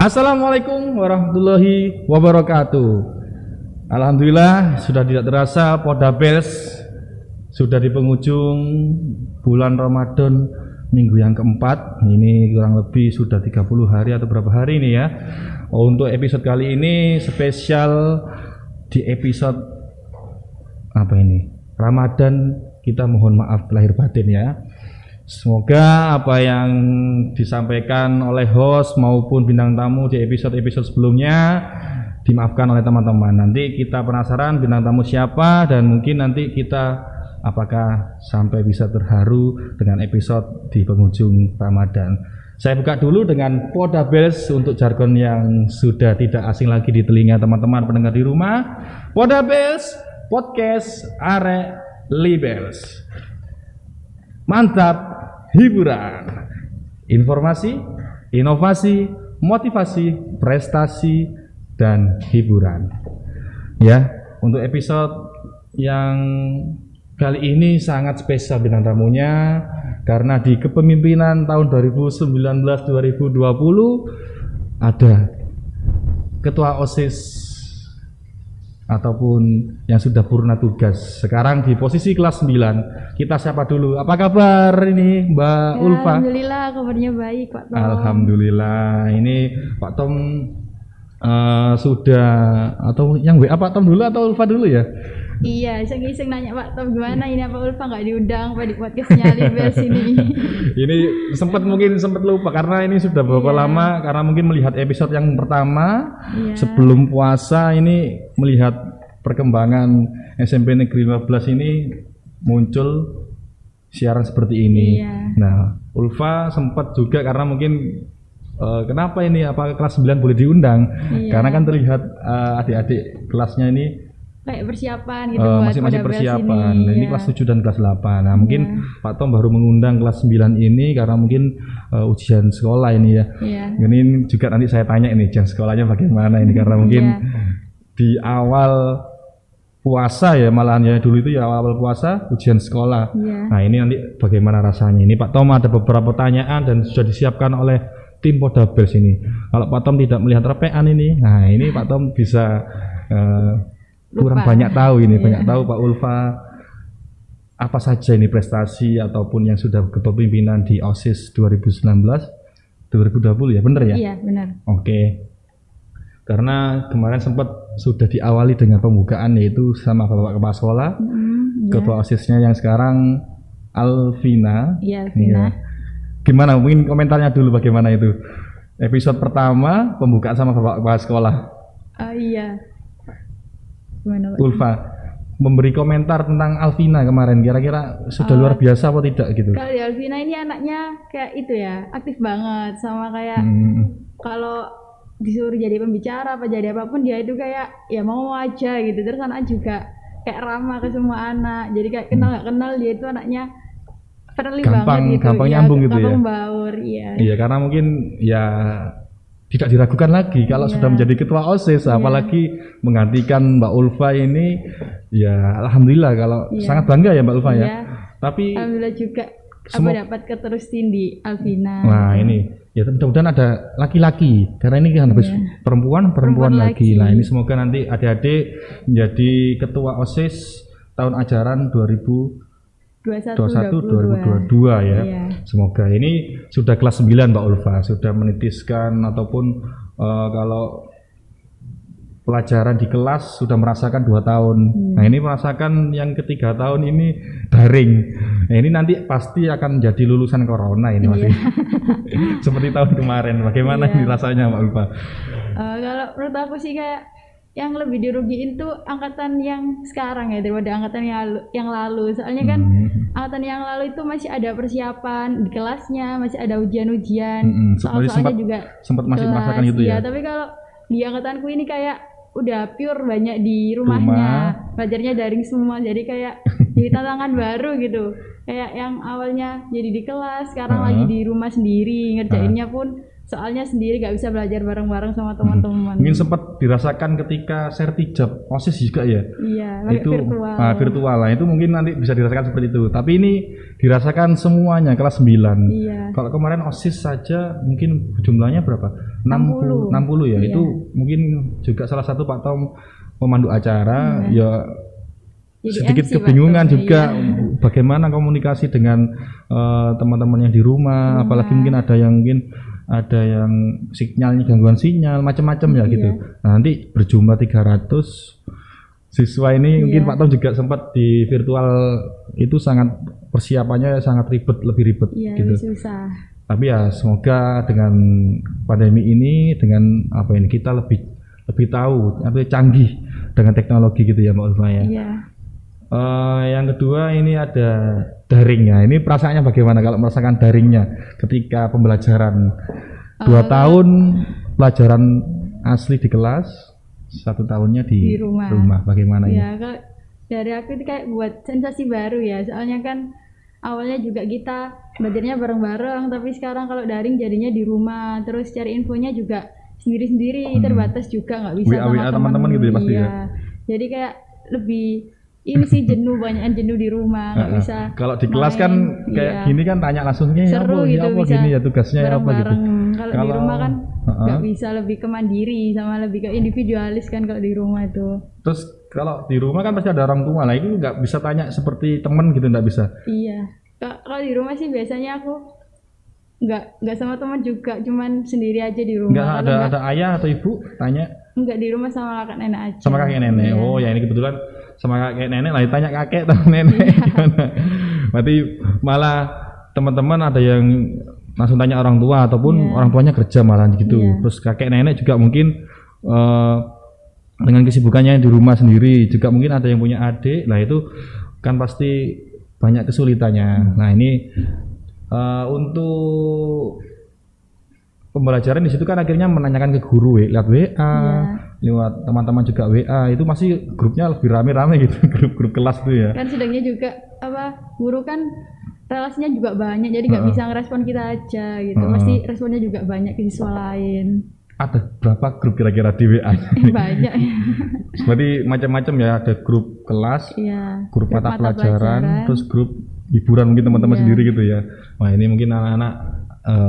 Assalamualaikum warahmatullahi wabarakatuh. Alhamdulillah sudah tidak terasa Podabels sudah di penghujung bulan Ramadan minggu yang keempat. Ini kurang lebih sudah 30 hari atau berapa hari ini ya. Untuk episode kali ini spesial di episode apa ini? Ramadan. Kita mohon maaf lahir batin ya. Semoga apa yang disampaikan oleh host maupun bintang tamu di episode-episode sebelumnya dimaafkan oleh teman-teman. Nanti kita penasaran bintang tamu siapa dan mungkin nanti kita apakah sampai bisa terharu dengan episode di penghujung Ramadan. Saya buka dulu dengan Podabels untuk jargon yang sudah tidak asing lagi di telinga teman-teman pendengar di rumah. Podabels, podcast arek libels. Mantap. Hiburan, informasi, inovasi, motivasi, prestasi, dan hiburan. Ya, untuk episode yang kali ini sangat spesial bintang tamunya karena di kepemimpinan tahun 2019-2020 ada Ketua OSIS ataupun yang sudah purna tugas. Sekarang di posisi kelas 9. Kita siapa dulu? Apa kabar ini Mbak Ulfa? Alhamdulillah kabarnya baik Pak Tom. Alhamdulillah. Ini Pak Tom sudah atau yang WA Pak Tom dulu atau Ulfa dulu ya? Iya, iseng-iseng nanya Pak Tom gimana ini apa Ulfa nggak diundang Pak di podcastnya Libels ini. Ini sempat lupa karena ini sudah berapa lama karena mungkin melihat episode yang pertama sebelum puasa ini melihat perkembangan SMP Negeri 15 ini muncul siaran seperti ini. Nah, Ulfa sempat juga karena mungkin kenapa ini apa kelas 9 boleh diundang? Karena kan terlihat adik-adik kelasnya ini kayak persiapan gitu masih persiapan. Ini kelas 7 dan kelas 8. Nah, mungkin Pak Tom baru mengundang kelas 9 ini karena mungkin ujian sekolah ini ya. Ini juga nanti saya tanya ini ujian sekolahnya bagaimana ini karena mungkin di awal puasa ya malahan ya dulu itu ya awal puasa ujian sekolah. Nah, ini nanti bagaimana rasanya. Ini Pak Tom ada beberapa pertanyaan dan sudah disiapkan oleh tim Podabels ini. Kalau Pak Tom tidak melihat repean ini, nah ini Pak Tom bisa kurang banyak tahu ini, banyak tahu Pak Ulfa apa saja ini prestasi ataupun yang sudah kepemimpinan di OSIS 2019-2020 ya, benar ya? Iya, benar. Oke. Karena kemarin sempat sudah diawali dengan pembukaan yaitu sama Bapak Kepala Sekolah, Ketua OSISnya yang sekarang Alvina. Iya, Alvina. Gimana? Mungkin komentarnya dulu bagaimana itu? Episode pertama pembukaan sama Bapak Kepala Sekolah. Iya. Ulfa memberi komentar tentang Alvina kemarin, kira-kira sudah luar biasa apa tidak gitu? Kalau di Alvina ini anaknya kayak itu ya, aktif banget sama kayak kalau disuruh jadi pembicara apa jadi apapun dia itu kayak ya mau aja gitu. Terus anak juga kayak ramah ke semua anak, jadi kayak kenal nggak kenal dia itu anaknya friendly banget gitu, gampang nyambung gitu ya. Gampang baur, Iya karena mungkin ya tidak diragukan lagi kalau sudah menjadi ketua OSIS, apalagi menggantikan Mbak Ulfa ini, ya alhamdulillah kalau sangat bangga ya Mbak Ulfa ya. Tapi alhamdulillah juga dapat keterusin di Alvina. Nah ini ya mudah-mudahan ada laki-laki karena ini kan habis perempuan lagi. Nah ini semoga nanti adik-adik menjadi ketua OSIS tahun ajaran 2021-2022 ya. Semoga ini sudah kelas 9 Mbak Ulfa, sudah menitiskan ataupun kalau pelajaran di kelas sudah merasakan 2 tahun. Nah, ini merasakan yang ketiga tahun ini daring. Nah, ini nanti pasti akan jadi lulusan corona ini masih. Seperti tahun kemarin. Bagaimana ini rasanya Mbak Ulfa? Kalau menurut aku sih kayak yang lebih dirugiin tuh angkatan yang sekarang ya daripada angkatan yang lalu. Soalnya kan angkatan yang lalu itu masih ada persiapan di kelasnya, masih ada ujian-ujian. Soal-soalnya juga sempat masih merasakan itu ya. Tapi kalau di angkatanku ini kayak udah pure banyak di rumahnya, belajarnya daring semua. Jadi kayak jadi tantangan baru gitu. Kayak yang awalnya jadi di kelas, sekarang lagi di rumah sendiri, ngerjainnya pun soalnya sendiri nggak bisa belajar bareng-bareng sama teman-teman. Mungkin sempat dirasakan ketika sertijab OSIS juga ya. Iya, itu virtual. Virtual lah. Itu mungkin nanti bisa dirasakan seperti itu. Tapi ini dirasakan semuanya kelas 9. Iya. Kalau kemarin OSIS saja mungkin jumlahnya berapa? 60 ya. Iya. Itu mungkin juga salah satu Pak Tom pemandu acara ya. Jadi Sedikit MC, kebingungan Pak Tom, juga iya. bagaimana komunikasi dengan teman-teman yang di rumah, apalagi mungkin ada yang sinyalnya gangguan sinyal macam-macam ya gitu. Nah, nanti berjumlah 300 siswa ini mungkin Pak Tom juga sempat di virtual itu sangat persiapannya sangat ribet, lebih ribet gitu. Lebih susah. Tapi ya semoga dengan pandemi ini dengan kita lebih tahu atau canggih dengan teknologi gitu ya Mbak Ulfa ya. Iya. Yang kedua ini ada daringnya. Ini perasaannya bagaimana kalau merasakan daringnya ketika pembelajaran 2 tahun pelajaran asli di kelas, 1 tahunnya di rumah. Bagaimana ini? Ya, kalau dari aku itu kayak buat sensasi baru ya. Soalnya kan awalnya juga kita belajarnya bareng-bareng, tapi sekarang kalau daring jadinya di rumah. Terus cari infonya juga sendiri-sendiri, terbatas juga nggak bisa sama teman-teman gitu ya pasti ya. Jadi kayak lebih ini sih banyakan jenuh di rumah, nggak bisa. Kalau di kelas kan kayak gini kan tanya langsungnya seru ya gitu, apa gini ya tugasnya ya apa gitu. Kalau di rumah kan nggak bisa, lebih ke mandiri sama lebih ke individualis kan kalau di rumah itu. Terus kalau di rumah kan pasti ada orang tua lah, itu nggak bisa tanya seperti teman gitu, nggak bisa. Iya, kalau di rumah sih biasanya aku nggak sama teman juga, cuman sendiri aja di rumah. Nggak ada ayah atau ibu tanya? Nggak, di rumah sama kakak nenek aja. Sama kakek nenek. Iya. Oh ya, ini kebetulan sama kakek nenek lah ditanya kakek atau nenek. Gimana? Berarti malah teman-teman ada yang langsung tanya orang tua ataupun orang tuanya kerja malah gitu. Terus kakek nenek juga mungkin dengan kesibukannya di rumah sendiri, juga mungkin ada yang punya adik. Nah itu kan pasti banyak kesulitannya. Nah ini untuk pembelajaran di situ kan akhirnya menanyakan ke guru lewat WA, lewat teman-teman juga WA. Itu masih grupnya lebih rame-rame gitu, grup kelas itu ya. Kan sedangnya juga guru kan relasinya juga banyak, jadi nggak bisa ngerespon kita aja gitu. Pasti responnya juga banyak ke siswa lain. Ada berapa grup kira-kira di WA? Banyak ya. Berarti macam-macam ya, ada grup kelas, grup mata pelajaran, terus grup hiburan mungkin teman-teman sendiri gitu ya. Wah ini mungkin anak-anak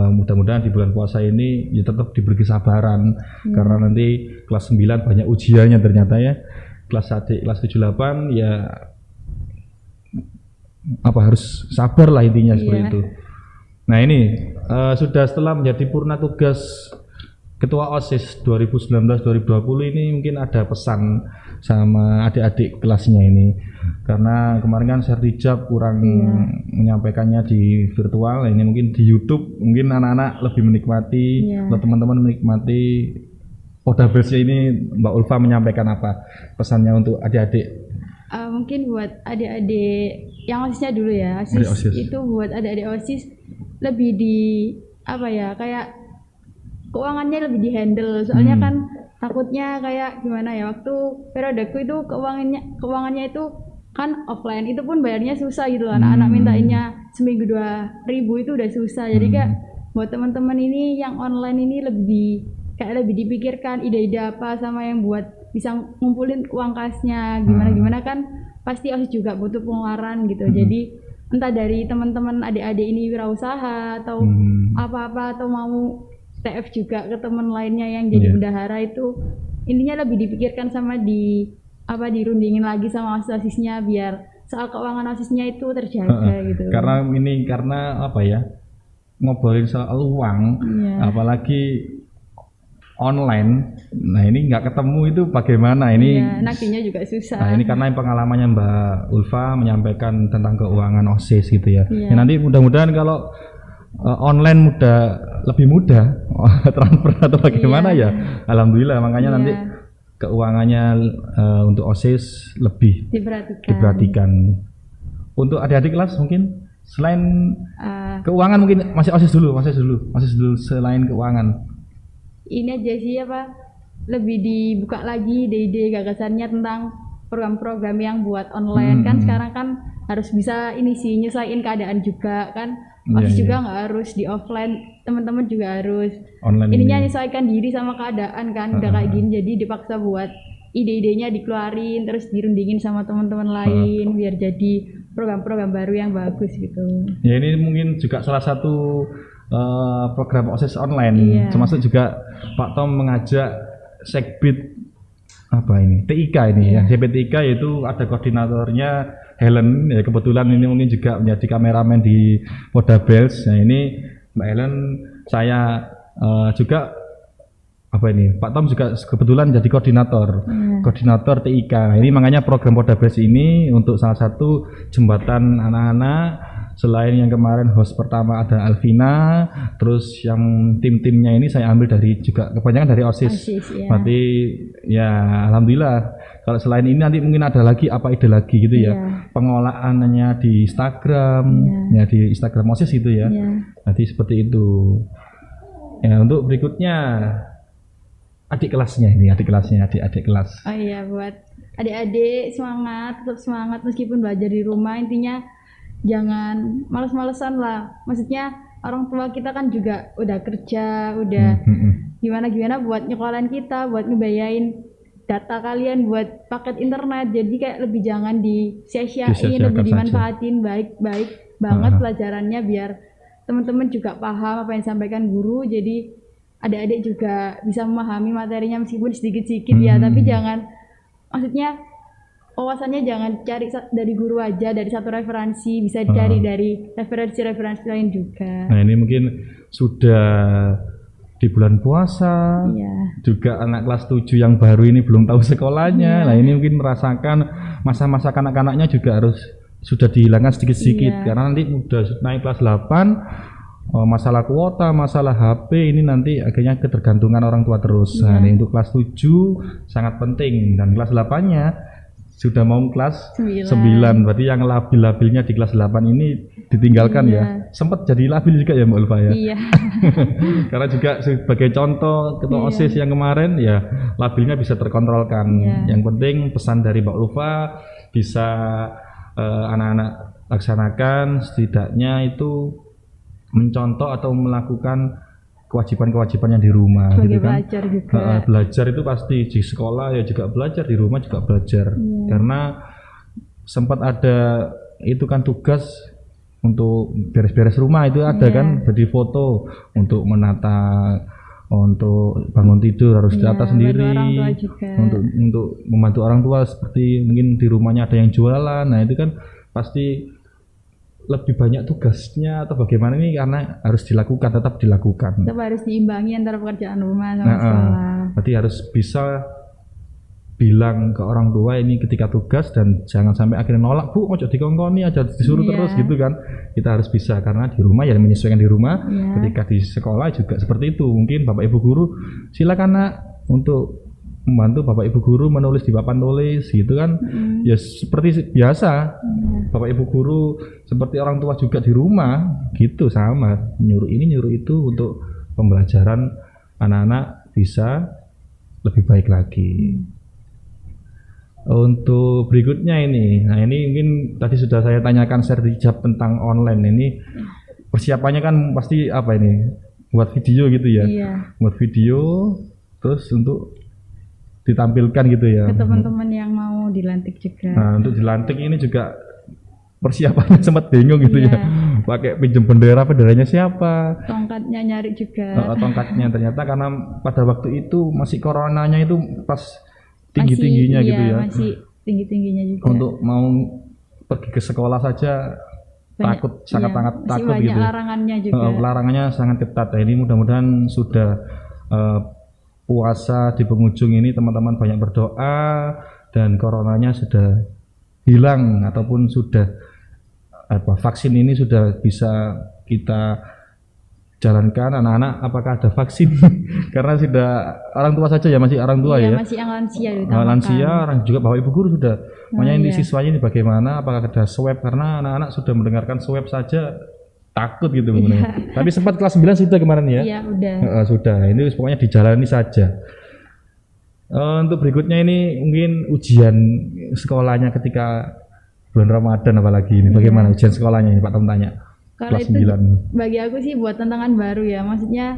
mudah-mudahan di bulan puasa ini ya tetap diberi kesabaran karena nanti kelas 9 banyak ujiannya ternyata ya. Kelas 1, kelas 7, 8 ya harus sabar lah intinya seperti itu. Nah ini sudah setelah menjadi purna tugas Ketua OSIS 2019-2020 ini mungkin ada pesan sama adik-adik kelasnya ini, karena kemarin kan Sertijab kurang menyampaikannya di virtual, ini mungkin di YouTube mungkin anak-anak lebih menikmati atau teman-teman menikmati Podabelsnya ini. Mbak Ulfa menyampaikan apa pesannya untuk adik-adik? Mungkin buat adik-adik yang OSISnya dulu ya, OSIS itu buat adik-adik OSIS lebih di kayak keuangannya lebih di handle, soalnya kan takutnya kayak gimana ya, waktu periodeku itu keuangannya itu kan offline, itu pun bayarnya susah gitu, anak-anak mintainnya seminggu 2.000 itu udah susah. Jadi kayak buat teman-teman ini yang online ini lebih dipikirkan ide-ide apa sama yang buat bisa ngumpulin uang kasnya gimana kan pasti OSIS juga butuh pengeluaran gitu. Jadi entah dari teman-teman adik-adik ini wirausaha atau apa-apa, atau mau TF juga ke teman lainnya yang jadi bendahara, itu intinya lebih dipikirkan sama dirundingin lagi sama OSIS-OSISnya biar soal keuangan OSISnya itu terjaga gitu. Karena ngobrolin soal uang apalagi online, nah ini nggak ketemu itu bagaimana ini? Naginya juga susah. Nah ini karena pengalamannya Mbak Ulfa menyampaikan tentang keuangan OSIS gitu ya. Ya nanti mudah-mudahan kalau online lebih mudah transfer atau bagaimana ya. Alhamdulillah, makanya nanti keuangannya untuk OSIS lebih diperhatikan. Untuk adik-adik kelas mungkin selain keuangan mungkin masih OSIS dulu selain keuangan. Ini aja sih lebih dibuka lagi ide-ide gagasannya tentang program-program yang buat online. Kan sekarang kan harus bisa nyesuaiin keadaan juga kan. OSIS juga nggak harus di offline teman-teman juga harus online ininya ini. menyesuaikan diri sama keadaan kan, udah kayak gini jadi dipaksa buat ide-idenya dikeluarin terus dirundingin sama teman-teman lain biar jadi program-program baru yang bagus gitu. Ya ini mungkin juga salah satu program OSIS online, Iya. termasuk juga Pak Tom mengajak Sekbid apa ini TIK ini ya, Sekbid TIK yaitu ada koordinatornya Helen ya, kebetulan ini mungkin juga menjadi kameramen di Podabels. Nah ini Mbak Helen saya juga apa ini Pak Tom juga kebetulan jadi koordinator TIK. Nah, ini makanya program Podabels ini untuk salah satu jembatan anak-anak. Selain yang kemarin host pertama ada Alvina, terus yang tim-timnya ini saya ambil dari juga kebanyakan dari OSIS. Ya. Berarti ya alhamdulillah. Kalau selain ini nanti mungkin ada lagi apa ide lagi gitu ya. Pengolahannya di Instagram, ya di Instagram OSIS itu ya. Nanti seperti itu. Ya untuk berikutnya adik kelasnya, adik kelas. Oh iya, buat adik-adik semangat, tetap semangat meskipun belajar di rumah, intinya jangan males-malesan lah. Maksudnya orang tua kita kan juga udah kerja, udah gimana buat nyekolahin kita, buat ngebayain data kalian buat paket internet. Jadi kayak lebih jangan disia-siain, lebih dimanfaatin baik-baik banget pelajarannya biar teman-teman juga paham apa yang disampaikan guru. Jadi adik-adik juga bisa memahami materinya meskipun sedikit-sedikit ya, tapi jangan, maksudnya wawasannya jangan cari dari guru aja, dari satu referensi, bisa dicari dari referensi-referensi lain juga. Nah ini mungkin sudah di bulan puasa, juga anak kelas 7 yang baru ini belum tahu sekolahnya. Nah ini mungkin merasakan masa-masa kanak-kanaknya juga harus sudah dihilangkan sedikit-sedikit, karena nanti udah naik kelas 8, masalah kuota, masalah HP ini nanti akhirnya ketergantungan orang tua terus. Nah ini untuk kelas 7 sangat penting, dan kelas 8-nya sudah mau kelas 9, berarti yang labil-labilnya di kelas 8 ini ditinggalkan ya. Sempat jadi labil juga ya Mbak Ulfa ya. Iya. Karena juga sebagai contoh ketua OSIS yang kemarin ya labilnya bisa terkontrolkan. Yang penting pesan dari Mbak Ulfa bisa anak-anak laksanakan, setidaknya itu mencontoh atau melakukan kewajiban-kewajiban yang di rumah gitu kan. Belajar juga. Belajar itu pasti di sekolah ya juga belajar, di rumah juga belajar. Karena sempat ada itu kan tugas untuk beres-beres rumah itu ada kan, jadi foto untuk menata, untuk bangun tidur harus data sendiri, untuk membantu orang tua seperti mungkin di rumahnya ada yang jualan. Nah itu kan pasti lebih banyak tugasnya atau bagaimana ini, karena harus dilakukan, tetap dilakukan. Tetap harus diimbangi antara pekerjaan rumah sama sekolah. Berarti harus bisa bilang ke orang tua ini ketika tugas, dan jangan sampai akhirnya nolak, Bu, ojo dikongkoni aja disuruh terus gitu kan. Kita harus bisa, karena di rumah ya menyesuaikan di rumah. Ketika di sekolah juga seperti itu. Mungkin Bapak Ibu guru silakan Nak untuk membantu Bapak Ibu guru menulis di papan tulis gitu kan. Ya seperti biasa. Bapak Ibu guru seperti orang tua juga di rumah gitu, sama nyuruh ini nyuruh itu untuk pembelajaran anak-anak bisa lebih baik lagi. Untuk berikutnya ini, nah ini mungkin tadi sudah saya tanyakan sertijab tentang online ini, persiapannya kan pasti apa ini, buat video gitu ya, buat video terus untuk ditampilkan gitu ya. Ke teman-teman yang mau dilantik juga. Nah untuk dilantik ini juga persiapannya sempat bingung gitu ya, pakai pinjam benderanya siapa, tongkatnya nyari juga. Tongkatnya ternyata karena pada waktu itu masih coronanya itu pas tinggi-tingginya gitu ya, masih tinggi-tingginya juga. Untuk mau pergi ke sekolah saja takut, sangat-sangat takut gitu. Larangannya juga. Larangannya sangat ketat. Nah, ini mudah-mudahan sudah puasa di penghujung ini teman-teman banyak berdoa dan coronanya sudah hilang, ataupun sudah vaksin ini sudah bisa kita jalankan. Anak-anak apakah ada vaksin? Karena sudah orang tua saja ya, masih orang tua ya. Masih yang lansia lansia, orang juga Bapak Ibu guru sudah. Makanya ini siswanya ini bagaimana? Apakah ada swab? Karena anak-anak sudah mendengarkan swab saja takut gitu sebenarnya. Tapi sempat kelas 9 sudah kemarin ya? Iya, udah. Sudah. Ini pokoknya dijalani saja. Untuk berikutnya ini mungkin ujian sekolahnya ketika bulan Ramadan apalagi ini. Bagaimana ujian sekolahnya ini Pak Tom tanya? Kalau kelas itu 9. bagi aku sih buat tantangan baru ya, maksudnya.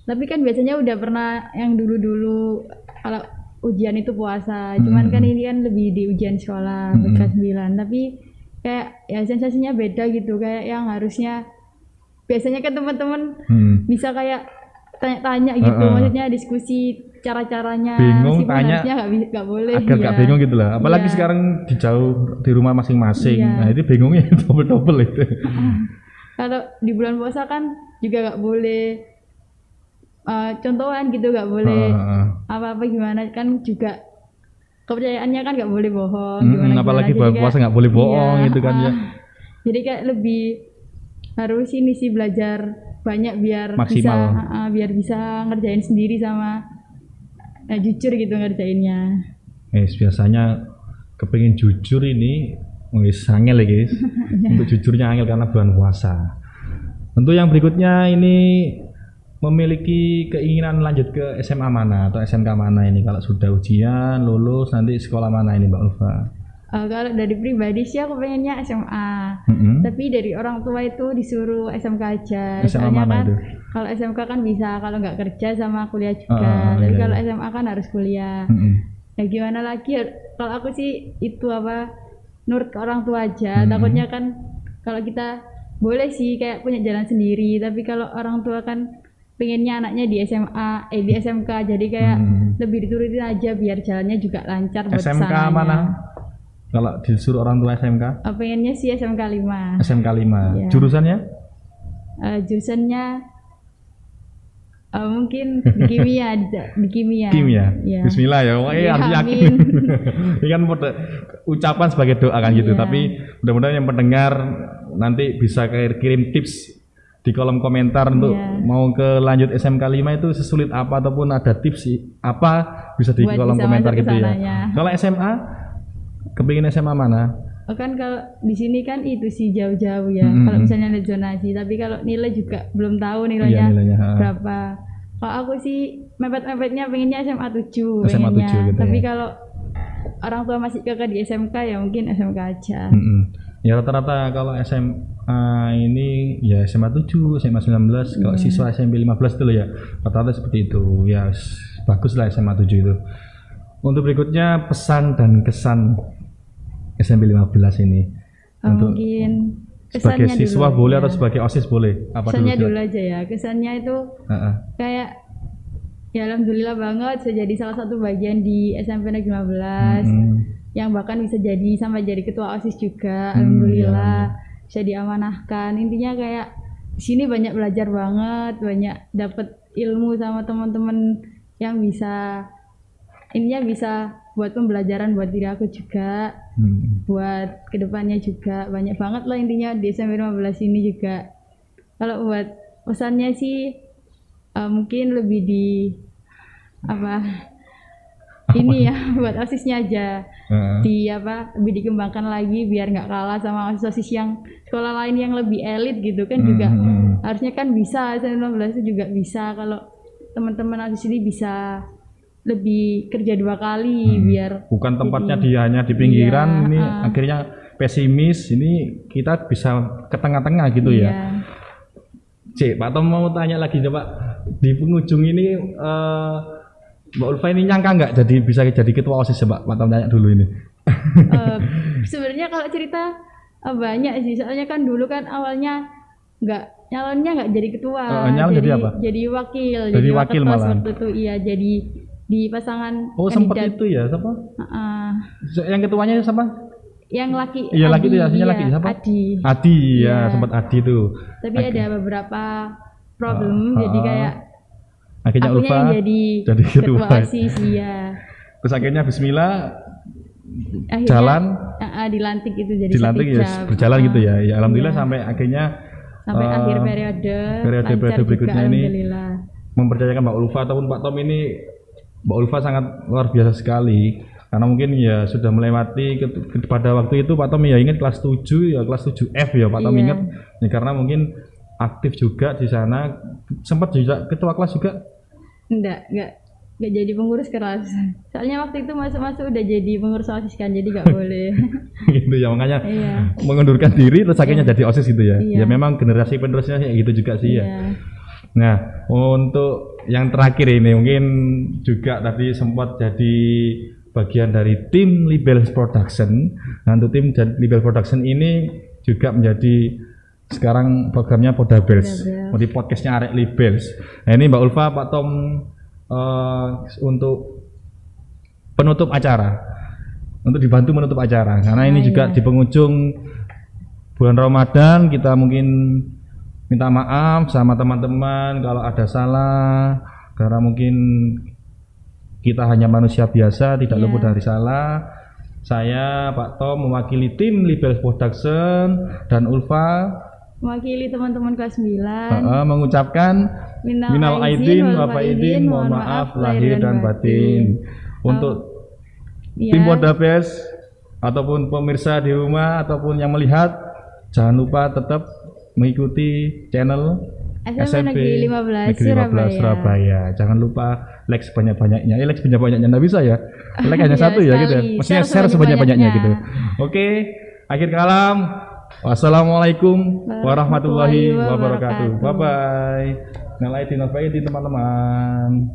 Tapi kan biasanya udah pernah yang dulu-dulu kalau ujian itu puasa, cuman kan ini kan lebih di ujian sekolah kelas 9. Tapi kayak ya sensasinya beda gitu, kayak yang harusnya biasanya kan teman-teman bisa kayak tanya-tanya gitu, maksudnya diskusi cara-caranya. Bingung tanya, harusnya nggak boleh. agak nggak bingung gitu lah. Apalagi sekarang di jauh di rumah masing-masing. Nah itu bingungnya double itu. Kalau di bulan puasa kan juga nggak boleh contohan gitu, nggak boleh apa-apa gimana, kan juga kepercayaannya kan nggak boleh bohong. Apalagi bulan puasa nggak boleh bohong gitu kan ya. Jadi kayak lebih harus ini sih belajar banyak biar maksimal. Biar bisa ngerjain sendiri sama jujur gitu ngerjainnya. Biasanya kepengin jujur ini angel ya guys. Untuk jujurnya angel karena bulan puasa. Untuk yang berikutnya ini memiliki keinginan lanjut ke SMA mana atau SMK mana ini kalau sudah ujian lulus nanti sekolah mana ini Mbak Ulfa? Kalau dari pribadi sih aku pengennya SMA, tapi dari orang tua itu disuruh SMK aja. SMA soalnya mana kan itu? Kalau SMK kan bisa kalau nggak kerja sama kuliah juga, tapi kalau SMA kan harus kuliah. Ya gimana lagi? Kalau aku sih itu nurut ke orang tua aja. Takutnya kan kalau kita boleh sih kayak punya jalan sendiri, tapi kalau orang tua kan pengennya anaknya di SMA, di SMK, jadi kayak lebih diturutin aja biar jalannya juga lancar buat SMK kesananya. mana? Kalau disuruh orang tua SMK? Pengennya sih SMK 5. SMK 5. Ya. Jurusannya? Jurusannya mungkin di kimia, di kimia. Kimia. Ya. Bismillah ya. Harus yakin. Ini kan ucapan sebagai doa kan gitu. Tapi mudah-mudahan yang pendengar nanti bisa kirim tips di kolom komentar untuk mau ke lanjut SMK 5 itu sesulit apa ataupun ada tips apa bisa di kolom komentar gitu ya. Kalau SMA kepingin SMA mana? Kan kalau di sini kan itu sih jauh-jauh ya. Kalau misalnya ada zonasi, tapi kalau nilai juga belum tahu nilainya berapa. Kalau aku sih mepet-mepetnya pengennya SMA 7 pengennya. Gitu tapi kalau orang tua masih kekeh di SMK ya mungkin SMK aja. Ya rata-rata kalau SMA ini ya SMA 7, SMA 19, kalau siswa SMP 15 itu loh ya. Rata-rata seperti itu. Ya bagus lah SMA 7 itu. Untuk berikutnya pesan dan kesan SMP 15 ini. Untuk mungkin sebagai siswa dulu, boleh atau sebagai OSIS boleh? Apa kesannya dulu aja ya. Kesannya itu kayak ya alhamdulillah banget saya jadi salah satu bagian di SMP Negeri 15 yang bahkan bisa jadi sampai jadi ketua OSIS juga. Alhamdulillah bisa diamanahkan. Intinya kayak di sini banyak belajar banget, banyak dapat ilmu sama teman-teman yang bisa ininya bisa buat pembelajaran buat diri aku juga, buat kedepannya juga banyak banget lah intinya di SMP 15 ini juga. Kalau buat pesannya sih mungkin lebih di ini ya buat OSISnya aja lebih dikembangkan lagi biar nggak kalah sama OSIS yang sekolah lain yang lebih elit gitu kan juga harusnya kan bisa SMP 15 itu juga bisa. Kalau teman-teman OSIS ini bisa lebih kerja 2 kali biar bukan tempatnya dia hanya di pinggiran ini akhirnya pesimis, ini kita bisa ke tengah-tengah gitu ya. Pak Tom mau tanya lagi coba di penghujung ini Mbak Ulfa ini nyangka nggak jadi bisa jadi ketua OSIS Pak Tom tanya dulu ini. Sebenarnya kalau cerita banyak sih, soalnya kan dulu kan awalnya nyalonnya nggak jadi ketua, jadi apa? Jadi wakil, jadi wakil malah. Waktu itu iya jadi di pasangan sempat itu ya siapa? Yang ketuanya siapa? Yang laki. Iya laki itu ya, aslinya laki siapa? Adi ya, sempat Adi itu. Tapi ada beberapa problem jadi kayak akhirnya Ulfa jadi ketua OSIS ya. Terus akhirnya bismillah akhirnya, jalan dilantik itu jadi dilantik ya berjalan gitu ya. Ya alhamdulillah sampai akhirnya akhir periode berikutnya ini mempercayakan Mbak Ulfa ataupun Pak Tom ini. Mbak Ulfa sangat luar biasa sekali karena mungkin ya sudah melewati pada waktu itu Pak Tom ya ingat kelas 7 ya kelas 7F ya Pak Tom ingat ya, karena mungkin aktif juga di sana. Sempat juga ketua kelas juga? Enggak nggak jadi pengurus keras. Soalnya waktu itu masuk udah jadi pengurus OSIS kan, jadi nggak boleh. Gitu ya, makanya Iya. mengundurkan diri terus akhirnya jadi OSIS gitu ya. Iya. Ya memang generasi penerusnya kayak gitu juga sih ya. Iya. Nah, untuk yang terakhir ini mungkin juga tadi sempat jadi bagian dari tim Libels Production. Nah, untuk tim Libels Production ini juga menjadi sekarang programnya Podabels. Di podcastnya Arek Libels. Nah, ini Mbak Ulfa, Pak Tom untuk penutup acara. Untuk dibantu menutup acara. Karena ini juga di penghujung bulan Ramadan, kita mungkin minta maaf sama teman-teman kalau ada salah, karena mungkin kita hanya manusia biasa, tidak luput dari salah. Saya Pak Tom mewakili tim Libels Production dan Ulfa mewakili teman-teman kelas 9 mengucapkan minal aidin wa faidin, mohon maaf lahir dan batin. Untuk tim Podabels ataupun pemirsa di rumah ataupun yang melihat, jangan lupa tetap mengikuti channel SMP Negeri 15 Surabaya. Jangan lupa like sebanyak-banyaknya. Like sebanyak-banyaknya enggak bisa ya. Like hanya satu ya gitu. Maksudnya share sebanyak-banyaknya gitu. Oke, akhir kalam. Wassalamualaikum warahmatullahi wabarakatuh. Bye bye. Nalaidin teman-teman.